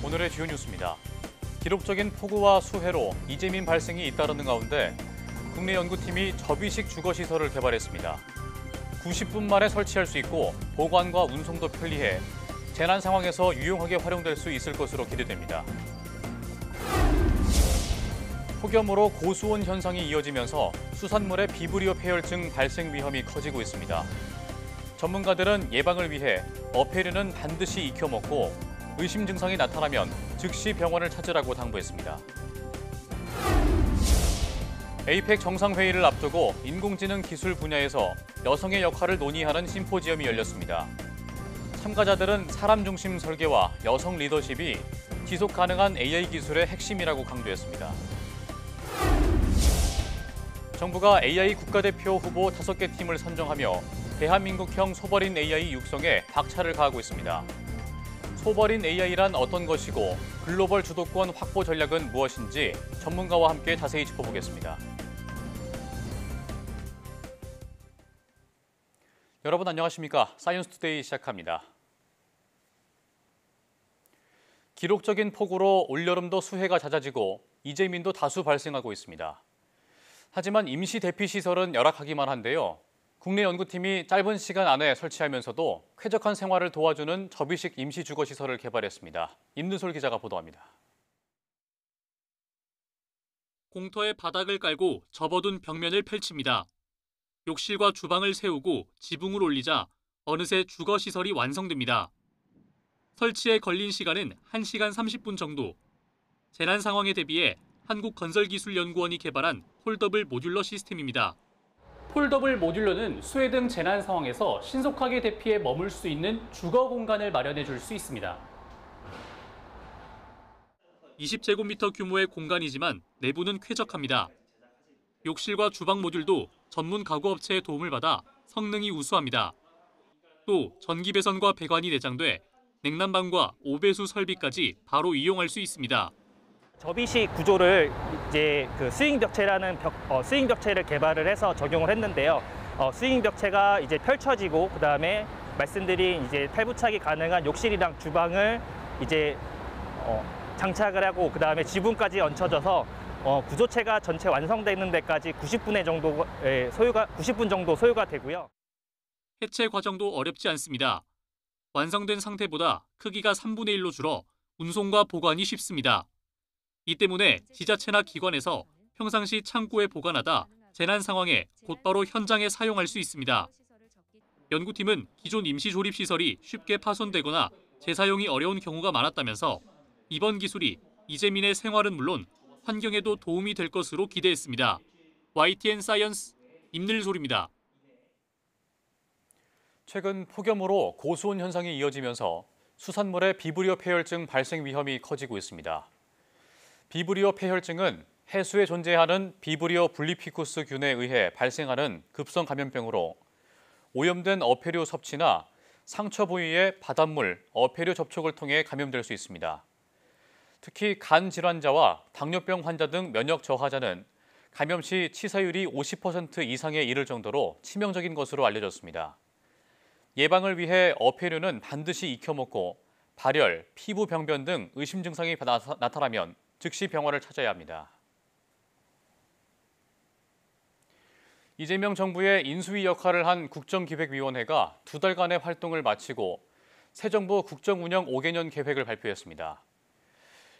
오늘의 주요 뉴스입니다. 기록적인 폭우와 수해로 이재민 발생이 잇따르는 가운데 국내 연구팀이 접이식 주거시설을 개발했습니다. 90분 만에 설치할 수 있고 보관과 운송도 편리해 재난 상황에서 유용하게 활용될 수 있을 것으로 기대됩니다. 폭염으로 고수온 현상이 이어지면서 수산물의 비브리오 폐혈증 발생 위험이 커지고 있습니다. 전문가들은 예방을 위해 어패류는 반드시 익혀 먹고 의심 증상이 나타나면 즉시 병원을 찾으라고 당부했습니다. 에이펙 정상회의를 앞두고 인공지능 기술 분야에서 여성의 역할을 논의하는 심포지엄이 열렸습니다. 참가자들은 사람 중심 설계와 여성 리더십이 지속 가능한 AI 기술의 핵심이라고 강조했습니다. 정부가 AI 국가대표 후보 5개 팀을 선정하며 대한민국형 소버린 AI 육성에 박차를 가하고 있습니다. 소버린 AI란 어떤 것이고 글로벌 주도권 확보 전략은 무엇인지 전문가와 함께 자세히 짚어보겠습니다. 여러분 안녕하십니까? 사이언스투데이 시작합니다. 기록적인 폭우로 올여름도 수해가 잦아지고 이재민도 다수 발생하고 있습니다. 하지만 임시 대피 시설은 열악하기만 한데요. 국내 연구팀이 짧은 시간 안에 설치하면서도 쾌적한 생활을 도와주는 접이식 임시 주거시설을 개발했습니다. 임는솔 기자가 보도합니다. 공터에 바닥을 깔고 접어둔 벽면을 펼칩니다. 욕실과 주방을 세우고 지붕을 올리자 어느새 주거시설이 완성됩니다. 설치에 걸린 시간은 1시간 30분 정도. 재난 상황에 대비해 한국건설기술연구원이 개발한 폴더블 모듈러 시스템입니다. 폴더블 모듈러는 수해 등 재난 상황에서 신속하게 대피해 머물 수 있는 주거 공간을 마련해 줄 수 있습니다. 20제곱미터 규모의 공간이지만 내부는 쾌적합니다. 욕실과 주방 모듈도 전문 가구업체의 도움을 받아 성능이 우수합니다. 또 전기 배선과 배관이 내장돼 냉난방과 오배수 설비까지 바로 이용할 수 있습니다. 접이식 구조를 이제 스윙 벽체라는 스윙 벽체를 개발을 해서 적용을 했는데요. 스윙 벽체가 이제 펼쳐지고 그다음에 말씀드린 이제 탈부착이 가능한 욕실이랑 주방을 이제 장착을 하고 그다음에 지붕까지 얹혀져서 구조체가 전체 완성되는 데까지 90분 정도 소요가 되고요. 해체 과정도 어렵지 않습니다. 완성된 상태보다 크기가 3분의 1로 줄어 운송과 보관이 쉽습니다. 이 때문에 지자체나 기관에서 평상시 창고에 보관하다 재난 상황에 곧바로 현장에 사용할 수 있습니다. 연구팀은 기존 임시 조립시설이 쉽게 파손되거나 재사용이 어려운 경우가 많았다면서 이번 기술이 이재민의 생활은 물론 환경에도 도움이 될 것으로 기대했습니다. YTN 사이언스 임늘솔입니다. 최근 폭염으로 고수온 현상이 이어지면서 수산물의 비브리오 폐혈증 발생 위험이 커지고 있습니다. 비브리오 폐혈증은 해수에 존재하는 비브리오 블리피쿠스 균에 의해 발생하는 급성 감염병으로 오염된 어패류 섭취나 상처 부위의 바닷물, 어패류 접촉을 통해 감염될 수 있습니다. 특히 간 질환자와 당뇨병 환자 등 면역 저하자는 감염 시 치사율이 50% 이상에 이를 정도로 치명적인 것으로 알려졌습니다. 예방을 위해 어패류는 반드시 익혀 먹고 발열, 피부 병변 등 의심 증상이 나타나면 즉시 병원을 찾아야 합니다. 이재명 정부의 인수위 역할을 한 국정기획위원회가 2달간의 활동을 마치고 새 정부 국정운영 5개년 계획을 발표했습니다.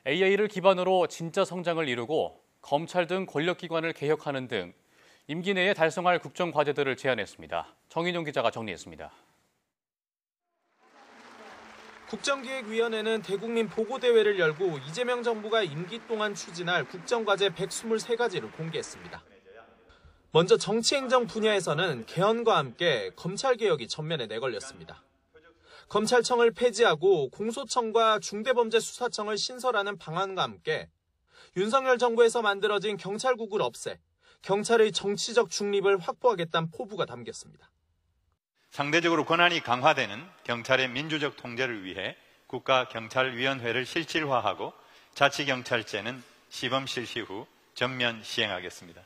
AI를 기반으로 진짜 성장을 이루고 검찰 등 권력기관을 개혁하는 등 임기 내에 달성할 국정과제들을 제안했습니다. 정인용 기자가 정리했습니다. 국정기획위원회는 대국민 보고대회를 열고 이재명 정부가 임기 동안 추진할 국정과제 123가지를 공개했습니다. 먼저 정치행정 분야에서는 개헌과 함께 검찰개혁이 전면에 내걸렸습니다. 검찰청을 폐지하고 공소청과 중대범죄수사청을 신설하는 방안과 함께 윤석열 정부에서 만들어진 경찰국을 없애 경찰의 정치적 중립을 확보하겠다는 포부가 담겼습니다. 상대적으로 권한이 강화되는 경찰의 민주적 통제를 위해 국가경찰위원회를 실질화하고 자치경찰제는 시범 실시 후 전면 시행하겠습니다.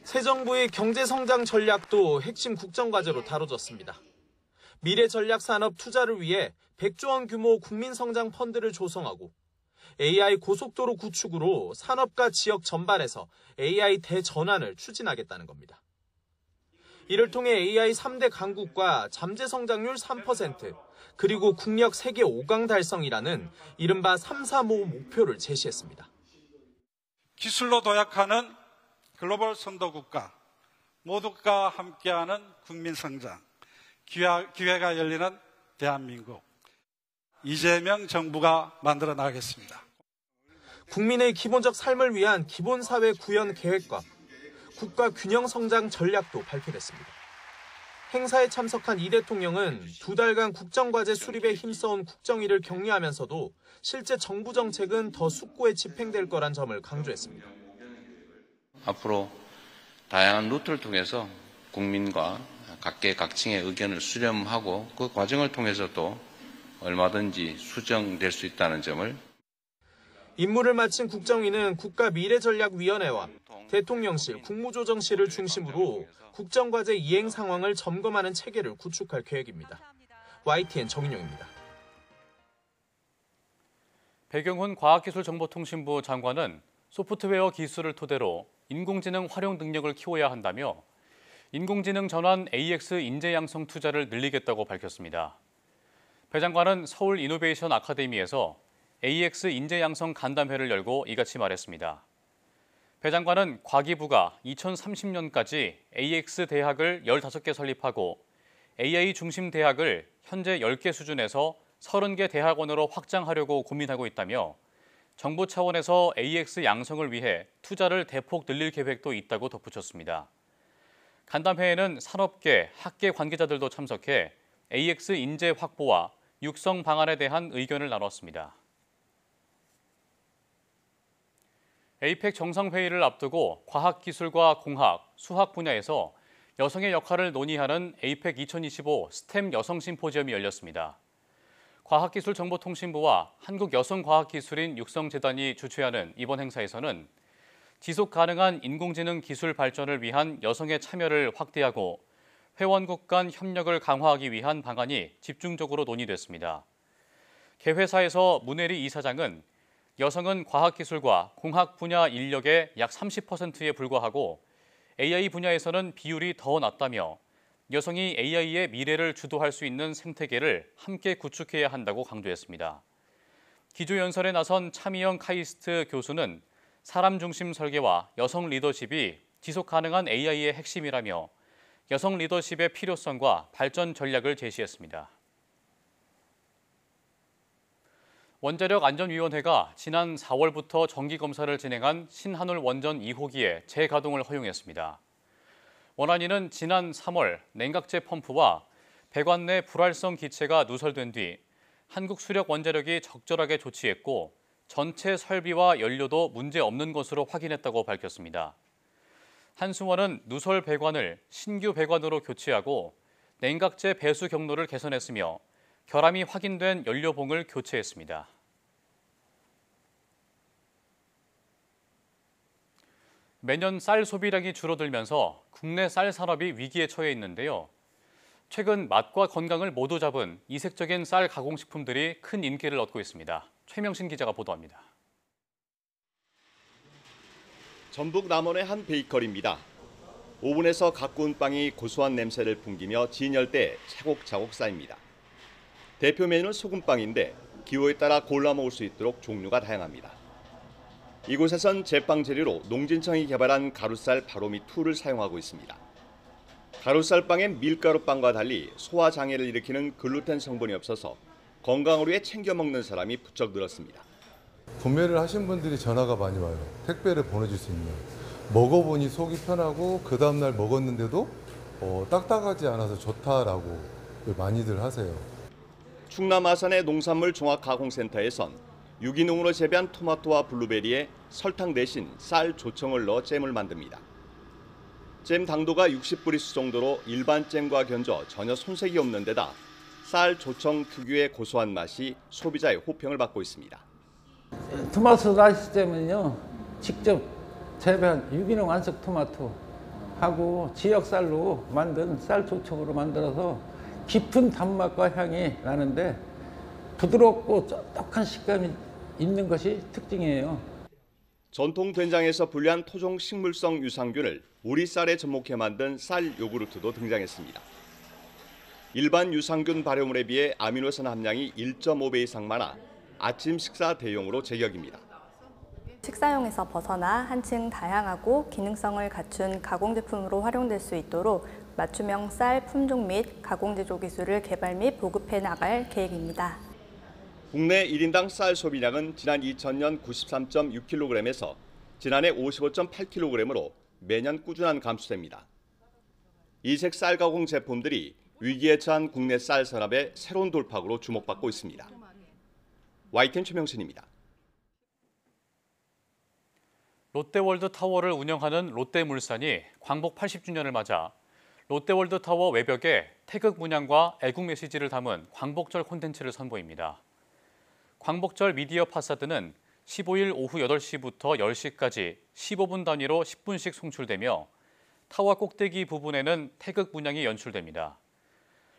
새 정부의 경제성장 전략도 핵심 국정과제로 다뤄졌습니다. 미래전략산업 투자를 위해 100조 원 규모 국민성장 펀드를 조성하고 AI 고속도로 구축으로 산업과 지역 전반에서 AI 대전환을 추진하겠다는 겁니다. 이를 통해 AI 3대 강국과 잠재 성장률 3%, 그리고 국력 세계 5강 달성이라는 이른바 3-4-5 목표를 제시했습니다. 기술로 도약하는 글로벌 선도국가, 모두가 함께하는 국민성장, 기회가 열리는 대한민국, 이재명 정부가 만들어 나가겠습니다. 국민의 기본적 삶을 위한 기본사회 구현 계획과 국가 균형 성장 전략도 발표됐습니다. 행사에 참석한 이 대통령은 2달간 국정과제 수립에 힘써온 국정위를 격려하면서도 실제 정부 정책은 더 숙고에 집행될 거란 점을 강조했습니다. 앞으로 다양한 루트를 통해서 국민과 각계각층의 의견을 수렴하고 그 과정을 통해서도 얼마든지 수정될 수 있다는 점을. 임무를 마친 국정위는 국가미래전략위원회와 대통령실, 국무조정실을 중심으로 국정과제 이행 상황을 점검하는 체계를 구축할 계획입니다. YTN 정인용입니다. 배경훈 과학기술정보통신부 장관은 소프트웨어 기술을 토대로 인공지능 활용 능력을 키워야 한다며 인공지능 전환 AX 인재 양성 투자를 늘리겠다고 밝혔습니다. 배 장관은 서울 이노베이션 아카데미에서 AX 인재 양성 간담회를 열고 이같이 말했습니다. 배 장관은 과기부가 2030년까지 AX 대학을 15개 설립하고 AI 중심 대학을 현재 10개 수준에서 30개 대학원으로 확장하려고 고민하고 있다며 정부 차원에서 AX 양성을 위해 투자를 대폭 늘릴 계획도 있다고 덧붙였습니다. 간담회에는 산업계, 학계 관계자들도 참석해 AX 인재 확보와 육성 방안에 대한 의견을 나눴습니다. 에이펙 정상회의를 앞두고 과학기술과 공학, 수학 분야에서 여성의 역할을 논의하는 에이펙 2025 스템 여성 심포지엄이 열렸습니다. 과학기술정보통신부와 한국여성과학기술인 육성재단이 주최하는 이번 행사에서는 지속 가능한 인공지능 기술 발전을 위한 여성의 참여를 확대하고 회원국 간 협력을 강화하기 위한 방안이 집중적으로 논의됐습니다. 개회사에서 문혜리 이사장은 여성은 과학기술과 공학 분야 인력의 약 30%에 불과하고 AI 분야에서는 비율이 더 낮다며 여성이 AI의 미래를 주도할 수 있는 생태계를 함께 구축해야 한다고 강조했습니다. 기조연설에 나선 차미영 카이스트 교수는 사람 중심 설계와 여성 리더십이 지속 가능한 AI의 핵심이라며 여성 리더십의 필요성과 발전 전략을 제시했습니다. 원자력안전위원회가 지난 4월부터 정기검사를 진행한 신한울 원전 2호기의 재가동을 허용했습니다. 원안위는 지난 3월 냉각제 펌프와 배관 내 불활성 기체가 누설된 뒤 한국수력원자력이 적절하게 조치했고 전체 설비와 연료도 문제 없는 것으로 확인했다고 밝혔습니다. 한수원은 누설 배관을 신규 배관으로 교체하고 냉각제 배수 경로를 개선했으며 결함이 확인된 연료봉을 교체했습니다. 매년 쌀 소비량이 줄어들면서 국내 쌀 산업이 위기에 처해 있는데요. 최근 맛과 건강을 모두 잡은 이색적인 쌀 가공식품들이 큰 인기를 얻고 있습니다. 최명신 기자가 보도합니다. 전북 남원의 한 베이커리입니다. 오븐에서 갓 구운 빵이 고소한 냄새를 풍기며 진열대에 차곡차곡 쌓입니다. 대표 메뉴는 소금빵인데 기호에 따라 골라 먹을 수 있도록 종류가 다양합니다. 이곳에선 제빵 재료로 농진청이 개발한 가루쌀 바로미2를 사용하고 있습니다. 가루쌀빵엔 밀가루빵과 달리 소화장애를 일으키는 글루텐 성분이 없어서 건강을 위해 챙겨 먹는 사람이 부쩍 늘었습니다. 구매를 하신 분들이 전화가 많이 와요. 택배를 보내줄 수 있는. 먹어보니 속이 편하고 그 다음날 먹었는데도 딱딱하지 않아서 좋다라고 많이들 하세요. 충남 아산의 농산물 종합가공센터에선 유기농으로 재배한 토마토와 블루베리에 설탕 대신 쌀 조청을 넣어 잼을 만듭니다. 잼 당도가 60브리스 정도로 일반 잼과 견져 전혀 손색이 없는 데다 쌀 조청 특유의 고소한 맛이 소비자의 호평을 받고 있습니다. 토마토 라이스 때문에요. 직접 재배한 유기농 완숙 토마토하고 지역 쌀로 만든 쌀 조청으로 만들어서 깊은 단맛과 향이 나는데 부드럽고 쫀득한 식감이 있는 것이 특징이에요. 전통 된장에서 분리한 토종 식물성 유산균을 우리 쌀에 접목해 만든 쌀 요구르트도 등장했습니다. 일반 유산균 발효물에 비해 아미노산 함량이 1.5배 이상 많아 아침 식사 대용으로 제격입니다. 식사용에서 벗어나 한층 다양하고 기능성을 갖춘 가공제품으로 활용될 수 있도록 맞춤형 쌀 품종 및 가공제조 기술을 개발 및 보급해 나갈 계획입니다. 국내 1인당 쌀 소비량은 지난 2000년 93.6kg에서 지난해 55.8kg으로 매년 꾸준한 감소됩니다. 이색 쌀 가공 제품들이 위기에 처한 국내 쌀 산업의 새로운 돌파구로 주목받고 있습니다. YTN 최명순입니다. 롯데월드타워를 운영하는 롯데물산이 광복 80주년을 맞아 롯데월드타워 외벽에 태극 문양과 애국 메시지를 담은 광복절 콘텐츠를 선보입니다. 광복절 미디어 파사드는 15일 오후 8시부터 10시까지 15분 단위로 10분씩 송출되며 타워 꼭대기 부분에는 태극 문양이 연출됩니다.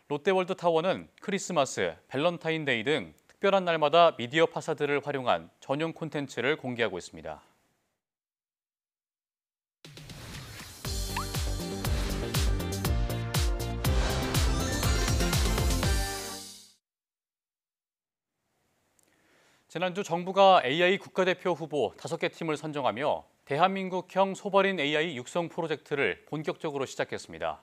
롯데월드타워는 크리스마스, 밸런타인데이 등 특별한 날마다 미디어 파사드를 활용한 전용 콘텐츠를 공개하고 있습니다. 지난주 정부가 AI 국가대표 후보 5개 팀을 선정하며 대한민국형 소버린 AI 육성 프로젝트를 본격적으로 시작했습니다.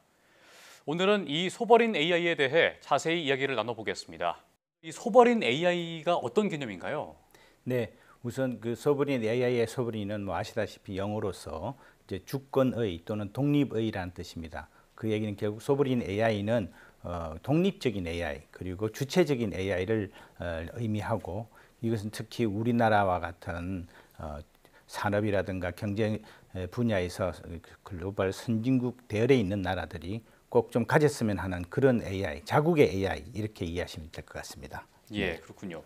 오늘은 이 소버린 AI에 대해 자세히 이야기를 나눠보겠습니다. 이 소버린 AI가 어떤 개념인가요? 네, 우선 그 소버린 AI의 소버린은 뭐 아시다시피 영어로서 이제 주권의 또는 독립의라는 뜻입니다. 그 얘기는 결국 소버린 AI는 독립적인 AI 그리고 주체적인 AI를 의미하고 이것은 특히 우리나라와 같은 산업이라든가 경제 분야에서 글로벌 선진국 대열에 있는 나라들이 꼭 좀 가졌으면 하는 그런 AI, 자국의 AI 이렇게 이해하시면 될 것 같습니다. 예, 그렇군요.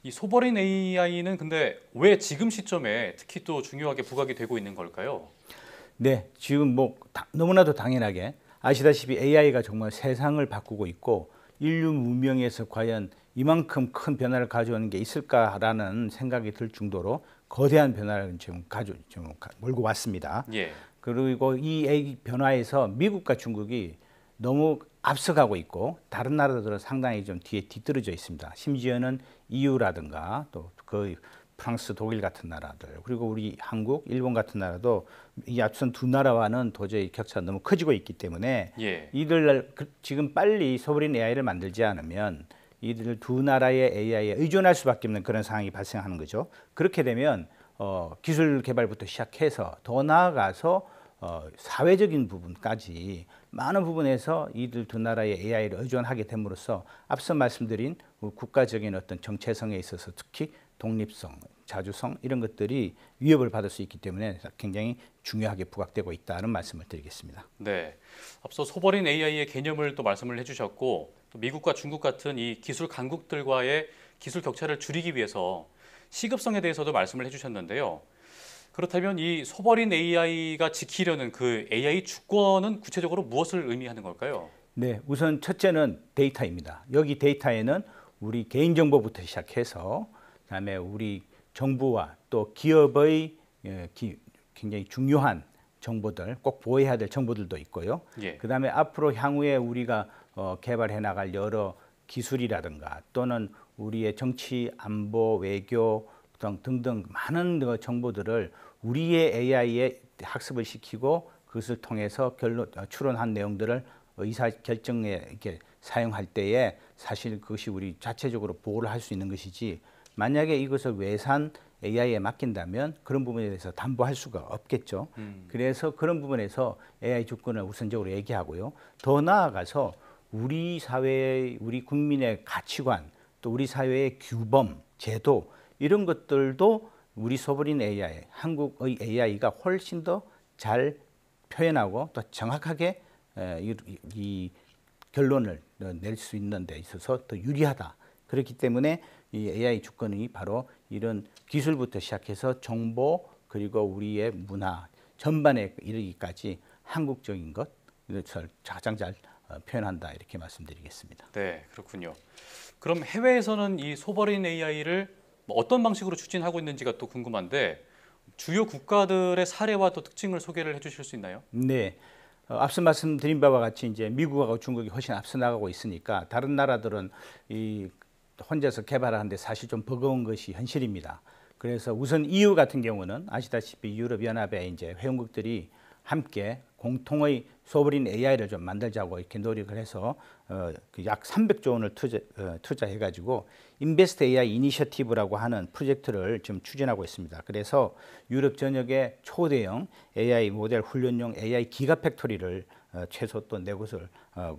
이 소버린 AI는 근데 왜 지금 시점에 특히 또 중요하게 부각이 되고 있는 걸까요? 네, 지금 뭐 너무나도 당연하게 아시다시피 AI가 정말 세상을 바꾸고 있고 인류 문명에서 과연 이만큼 큰 변화를 가져오는 게 있을까라는 생각이 들 정도로 거대한 변화를 지금 몰고 왔습니다. 예. 그리고 이 변화에서 미국과 중국이 너무 앞서가고 있고 다른 나라들은 상당히 좀 뒤에 뒤떨어져 있습니다. 심지어는 EU라든가 또 그 프랑스, 독일 같은 나라들 그리고 우리 한국, 일본 같은 나라도 이 앞선 두 나라와는 도저히 격차가 너무 커지고 있기 때문에 예. 이들 지금 빨리 소버린 AI를 만들지 않으면 이들 두 나라의 AI에 의존할 수밖에 없는 그런 상황이 발생하는 거죠. 그렇게 되면 기술 개발부터 시작해서 더 나아가서 사회적인 부분까지 많은 부분에서 이들 두 나라의 AI를 의존하게 됨으로써 앞서 말씀드린 국가적인 어떤 정체성에 있어서 특히 독립성, 자주성 이런 것들이 위협을 받을 수 있기 때문에 굉장히 중요하게 부각되고 있다는 말씀을 드리겠습니다. 네, 앞서 소버린 AI의 개념을 또 말씀을 해주셨고 또 미국과 중국 같은 이 기술 강국들과의 기술 격차를 줄이기 위해서 시급성에 대해서도 말씀을 해주셨는데요. 그렇다면 이 소버린 AI가 지키려는 그 AI 주권은 구체적으로 무엇을 의미하는 걸까요? 네, 우선 첫째는 데이터입니다. 여기 데이터에는 우리 개인정보부터 시작해서 그다음에 우리 정부와 또 기업의 굉장히 중요한 정보들, 꼭 보호해야 될 정보들도 있고요. 예. 그다음에 앞으로 향후에 우리가 개발해 나갈 여러 기술이라든가 또는 우리의 정치, 안보, 외교 등등 많은 정보들을 우리의 AI에 학습을 시키고 그것을 통해서 추론한 내용들을 의사 결정에 이렇게 사용할 때에 사실 그것이 우리 자체적으로 보호를 할 수 있는 것이지 만약에 이것을 외산 AI에 맡긴다면 그런 부분에 대해서 담보할 수가 없겠죠. 그래서 그런 부분에서 AI 주권을 우선적으로 얘기하고요. 더 나아가서 우리 사회의 우리 국민의 가치관 또 우리 사회의 규범, 제도 이런 것들도 우리 소버린 AI, 한국의 AI가 훨씬 더 잘 표현하고 또 정확하게 이 결론을 낼 수 있는 데 있어서 더 유리하다. 그렇기 때문에 이 AI 주권이 바로 이런 기술부터 시작해서 정보 그리고 우리의 문화 전반에 이르기까지 한국적인 것을 가장 잘 표현한다 이렇게 말씀드리겠습니다. 네, 그렇군요. 그럼 해외에서는 이 소버린 AI를 어떤 방식으로 추진하고 있는지가 또 궁금한데 주요 국가들의 사례와 또 특징을 소개를 해주실 수 있나요? 네, 앞서 말씀드린 바와 같이 이제 미국하고 중국이 훨씬 앞서 나가고 있으니까 다른 나라들은 이 혼자서 개발하는데 사실 좀 버거운 것이 현실입니다. 그래서 우선 EU 같은 경우는 아시다시피 유럽연합의 이제 회원국들이 함께 공통의 소버린 AI를 좀 만들자고 이렇게 노력을 해서 약 300조 원을 투자해가지고 인베스트 AI 이니셔티브라고 하는 프로젝트를 지금 추진하고 있습니다. 그래서 유럽 전역에 초대형 AI 모델 훈련용 AI 기가 팩토리를 최소 또 네 곳을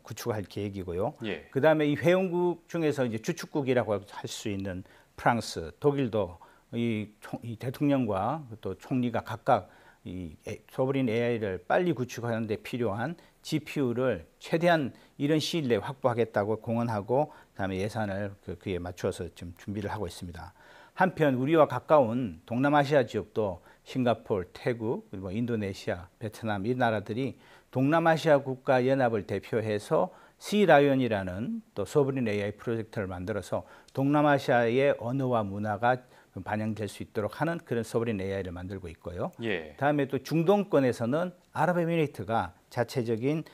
구축할 계획이고요. 예. 그다음에 이 회원국 중에서 이제 주축국이라고 할 수 있는 프랑스, 독일도 이 대통령과 또 총리가 각각 이 소버린 AI를 빨리 구축하는 데 필요한 GPU를 최대한 이런 시일 내에 확보하겠다고 공언하고 그다음에 예산을 그에 맞춰서 지금 준비를 하고 있습니다. 한편 우리와 가까운 동남아시아 지역도 싱가포르, 태국, 그리고 인도네시아, 베트남 이 나라들이 동남아시아 국가 연합을 대표해서 C라이언이라는 또 소버린 AI 프로젝트를 만들어서 동남아시아의 언어와 문화가 반영될 수 있도록 하는 그런 소버린 AI를 만들고 있고요. 예. 다음에 또 중동권에서는 아랍에미리트가 자체적인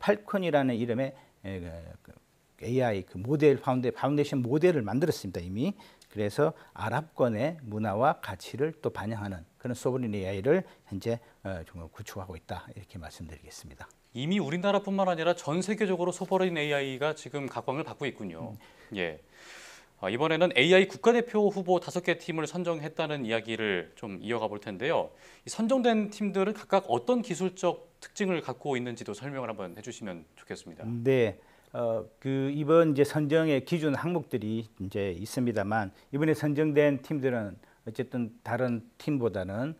팔콘이라는 이름의 AI 모델 파운데이션 모델을 만들었습니다 이미. 그래서 아랍권의 문화와 가치를 또 반영하는 그런 소버린 AI를 현재 구축하고 있다 이렇게 말씀드리겠습니다. 이미 우리나라뿐만 아니라 전 세계적으로 소버린 AI가 지금 각광을 받고 있군요. 예. 이번에는 AI 국가대표 후보 5개 팀을 선정했다는 이야기를 좀 이어가 볼 텐데요. 이 선정된 팀들은 각각 어떤 기술적 특징을 갖고 있는지도 설명을 한번 해주시면 좋겠습니다. 네, 이번 이제 선정의 기준 항목들이 이제 있습니다만 이번에 선정된 팀들은 어쨌든 다른 팀보다는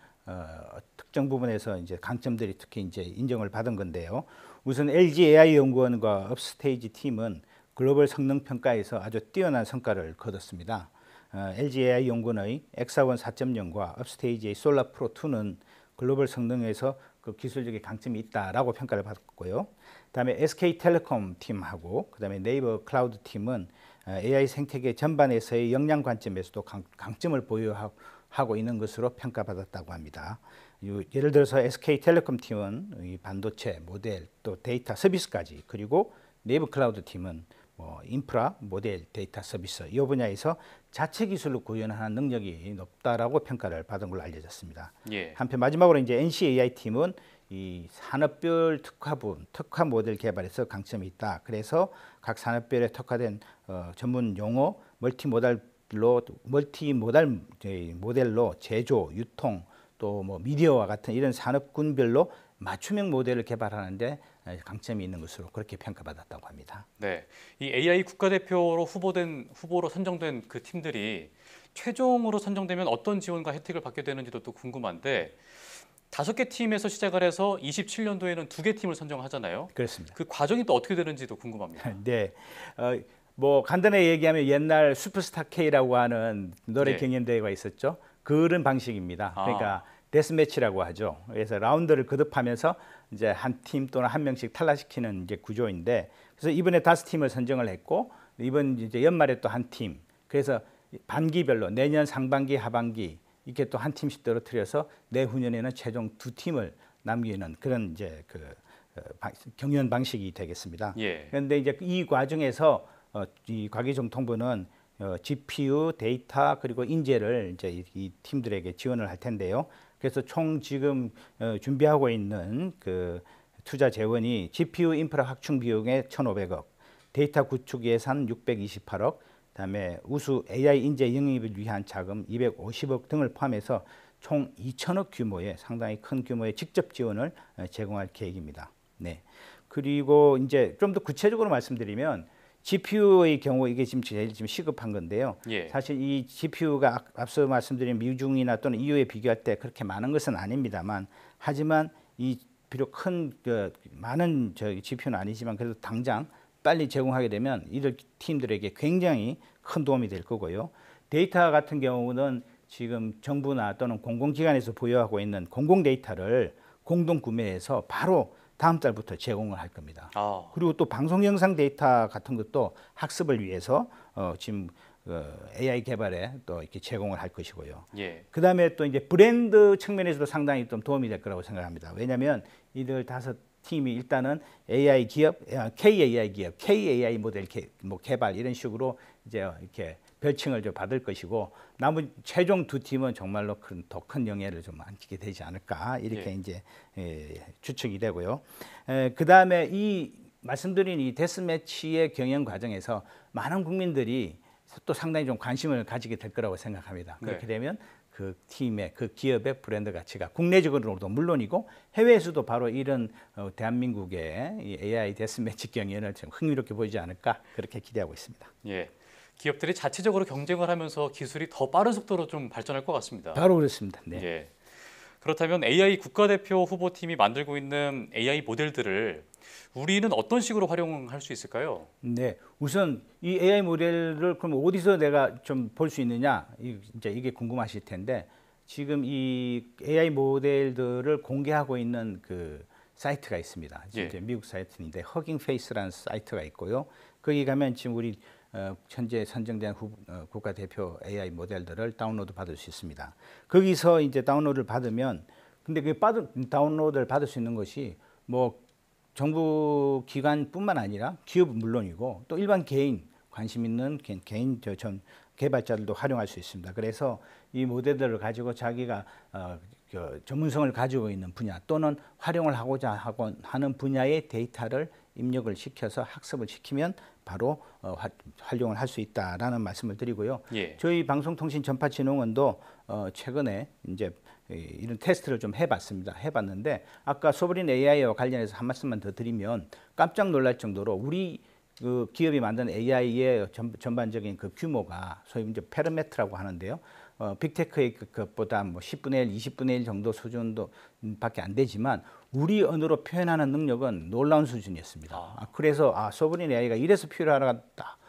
특정 부분에서 이제 강점들이 특히 이제 인정을 받은 건데요. 우선 LG AI 연구원과 업스테이지 팀은 글로벌 성능 평가에서 아주 뛰어난 성과를 거뒀습니다. LG AI 연구원의 엑사원 4.0과 업스테이지의 솔라 프로 2는 글로벌 성능에서 그 기술적인 강점이 있다라고 평가를 받았고요. 그다음에 SK텔레콤 팀하고 그다음에 네이버 클라우드 팀은 AI 생태계 전반에서의 역량 관점에서도 강점을 보유하고 있는 것으로 평가받았다고 합니다. 예를 들어서 SK텔레콤 팀은 이 반도체, 모델, 또 데이터 서비스까지 그리고 네이버 클라우드 팀은 인프라, 모델, 데이터 서비스 이 분야에서 자체 기술로 구현하는 능력이 높다라고 평가를 받은 걸로 알려졌습니다. 예. 한편 마지막으로 이제 NC AI 팀은 이 산업별 특화 모델 개발에서 강점이 있다. 그래서 각 산업별에 특화된 전문 용어, 모델로 제조, 유통, 또 뭐 미디어와 같은 이런 산업군별로 맞춤형 모델을 개발하는데 강점이 있는 것으로 그렇게 평가받았다고 합니다. 네, 이 AI 국가대표로 후보로 선정된 그 팀들이 최종으로 선정되면 어떤 지원과 혜택을 받게 되는지도 또 궁금한데 5개 팀에서 시작을 해서 27년도에는 2개 팀을 선정하잖아요. 그렇습니다. 그 과정이 또 어떻게 되는지도 궁금합니다. 네, 뭐 간단하게 얘기하면 옛날 슈퍼스타 K라고 하는 노래 예. 경연대회가 있었죠. 그런 방식입니다. 그러니까 데스매치라고 하죠. 그래서 라운드를 거듭하면서 이제 한 팀 또는 한 명씩 탈락시키는 이제 구조인데 그래서 이번에 5팀을 선정을 했고 이번 이제 연말에 또 한 팀. 그래서 반기별로 내년 상반기, 하반기 이렇게 또 한 팀씩 떨어뜨려서 내후년에는 최종 2팀을 남기는 그런 이제 경연 방식이 되겠습니다. 예. 그런데 이제 이 과정에서 이 과기정통부는 GPU, 데이터 그리고 인재를 이제 이 팀들에게 지원을 할 텐데요. 그래서 총 지금 준비하고 있는 그 투자 재원이 GPU 인프라 확충 비용의 1,500억, 데이터 구축 예산 628억, 그다음에 우수 AI 인재 영입을 위한 자금 250억 등을 포함해서 총 2,000억 규모의 상당히 큰 규모의 직접 지원을 제공할 계획입니다. 네. 그리고 이제 좀 더 구체적으로 말씀드리면 GPU의 경우 이게 지금 제일 시급한 건데요. 예. 사실 이 GPU가 앞서 말씀드린 미중이나 또는 EU에 비교할 때 그렇게 많은 것은 아닙니다만 하지만 이 비록 많은 GPU는 아니지만 그래도 당장 빨리 제공하게 되면 이들 팀들에게 굉장히 큰 도움이 될 거고요. 데이터 같은 경우는 지금 정부나 또는 공공기관에서 보유하고 있는 공공 데이터를 공동 구매해서 바로 다음 달부터 제공을 할 겁니다. 그리고 또 방송 영상 데이터 같은 것도 학습을 위해서 지금 AI 개발에 또 이렇게 제공을 할 것이고요. 예. 그다음에 또 이제 브랜드 측면에서도 상당히 좀 도움이 될 거라고 생각합니다. 왜냐하면 이들 5팀이 일단은 AI 기업, KAI 기업, KAI 모델 개발 이런 식으로 이제 이렇게 별칭을 좀 받을 것이고 남은 최종 2팀은 정말로 더 큰 영예를 좀 안기게 되지 않을까 이렇게 이제 추측이 되고요. 그다음에 이 말씀드린 이 데스매치의 경영 과정에서 많은 국민들이 또 상당히 좀 관심을 가지게 될 거라고 생각합니다. 그렇게 되면 그 팀의 그 기업의 브랜드 가치가 국내적으로도 물론이고 해외에서도 바로 이런 대한민국의 이 AI 데스매치 경연을 좀 흥미롭게 보이지 않을까 그렇게 기대하고 있습니다. 예. 기업들이 자체적으로 경쟁을 하면서 기술이 더 빠른 속도로 좀 발전할 것 같습니다. 바로 그렇습니다. 네. 예. 그렇다면 AI 국가대표 후보팀이 만들고 있는 AI 모델들을 우리는 어떤 식으로 활용할 수 있을까요? 네, 우선 이 AI 모델을 그럼 어디서 내가 좀 볼 수 있느냐, 이제 이게 궁금하실 텐데 지금 이 AI 모델들을 공개하고 있는 그 사이트가 있습니다. 이제 미국 사이트인데 허깅 페이스라는 사이트가 있고요. 거기 가면 지금 우리 현재 선정된 국가대표 AI 모델들을 다운로드 받을 수 있습니다. 거기서 이제 다운로드를 받으면 근데 그 다운로드를 받을 수 있는 것이 뭐 정부 기관뿐만 아니라 기업은 물론이고 또 일반 개인 관심 있는 개인 개발자들도 활용할 수 있습니다. 그래서 이 모델들을 가지고 자기가 전문성을 가지고 있는 분야 또는 활용을 하고자 하는 분야의 데이터를 입력을 시켜서 학습을 시키면 바로 활용을 할 수 있다라는 말씀을 드리고요. 예. 저희 방송통신전파진흥원도 최근에 이제 이런 테스트를 좀 해봤는데 아까 소브린 AI와 관련해서 한 말씀만 더 드리면 깜짝 놀랄 정도로 우리 그 기업이 만든 AI의 전반적인 그 규모가 소위 이제 페르메트라고 하는데요. 빅테크의 것보다 뭐 10분의 1, 20분의 1 정도 수준밖에 안 되지만 우리 언어로 표현하는 능력은 놀라운 수준이었습니다. 그래서 소브린 AI가 이래서 필요하다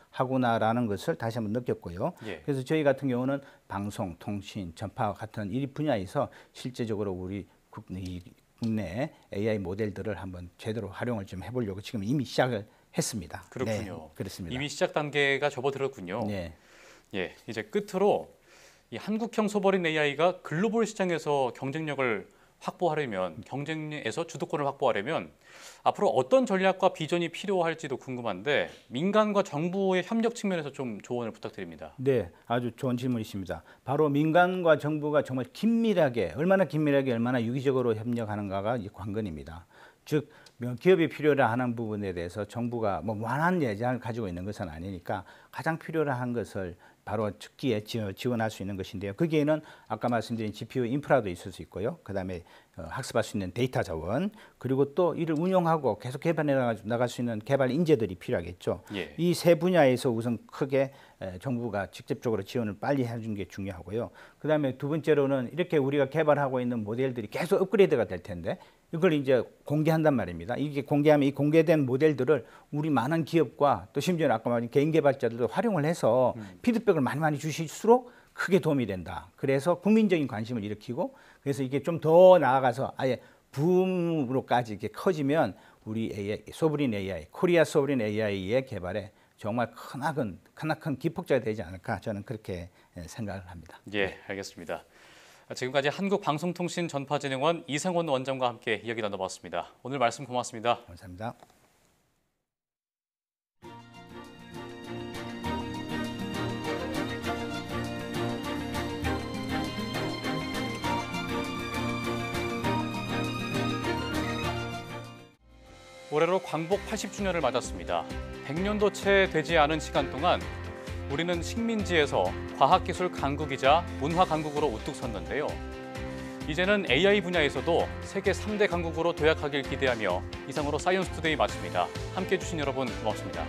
하구나라는 것을 다시 한번 느꼈고요. 그래서 저희 같은 경우는 방송, 통신, 전파 같은 이 분야에서 실제적으로 우리 국내 AI 모델들을 한번 제대로 활용을 좀 해보려고 지금 이미 시작을 했습니다. 그렇군요. 네, 그렇습니다. 이미 시작 단계가 접어들었군요. 네. 예, 이제 끝으로 이 한국형 소버린 AI가 글로벌 시장에서 경쟁력을 확보하려면 경쟁에서 주도권을 확보하려면 앞으로 어떤 전략과 비전이 필요할지도 궁금한데 민간과 정부의 협력 측면에서 좀 조언을 부탁드립니다. 네, 아주 좋은 질문이십니다. 바로 민간과 정부가 정말 얼마나 유기적으로 협력하는가가 관건입니다. 즉 기업이 필요로 하는 부분에 대해서 정부가 뭐 완한 예산을 가지고 있는 것은 아니니까 가장 필요로 한 것을 바로 즉기에 지원할 수 있는 것인데요. 거기에는 아까 말씀드린 GPU 인프라도 있을 수 있고요. 그다음에 학습할 수 있는 데이터 자원, 그리고 또 이를 운용하고 계속 개발해 나갈 수 있는 개발 인재들이 필요하겠죠. 이 세 분야에서 우선 크게 정부가 직접적으로 지원을 빨리 해주는 게 중요하고요. 그다음에 두 번째로는 이렇게 우리가 개발하고 있는 모델들이 계속 업그레이드가 될 텐데 이걸 이제 공개한단 말입니다. 이게 공개하면 이 공개된 모델들을 우리 많은 기업과 또 심지어는 아까 말한 개인 개발자들도 활용을 해서 피드백을 많이 주실수록 크게 도움이 된다. 그래서 국민적인 관심을 일으키고 그래서 이게 좀 더 나아가서 아예 붐으로까지 이렇게 커지면 우리 소브린 AI, 코리아 소브린 AI의 개발에 정말 크나큰 기폭제가 되지 않을까 저는 그렇게 생각을 합니다. 예, 알겠습니다. 지금까지 한국방송통신전파진흥원 이상원 원장과 함께 이야기 나눠봤습니다. 오늘 말씀 고맙습니다. 감사합니다. 올해로 광복 80주년을 맞았습니다. 100년도 채 되지 않은 시간 동안 우리는 식민지에서 과학기술 강국이자 문화 강국으로 우뚝 섰는데요. 이제는 AI 분야에서도 세계 3대 강국으로 도약하길 기대하며 이상으로 사이언스 투데이 마칩니다. 함께해 주신 여러분 고맙습니다.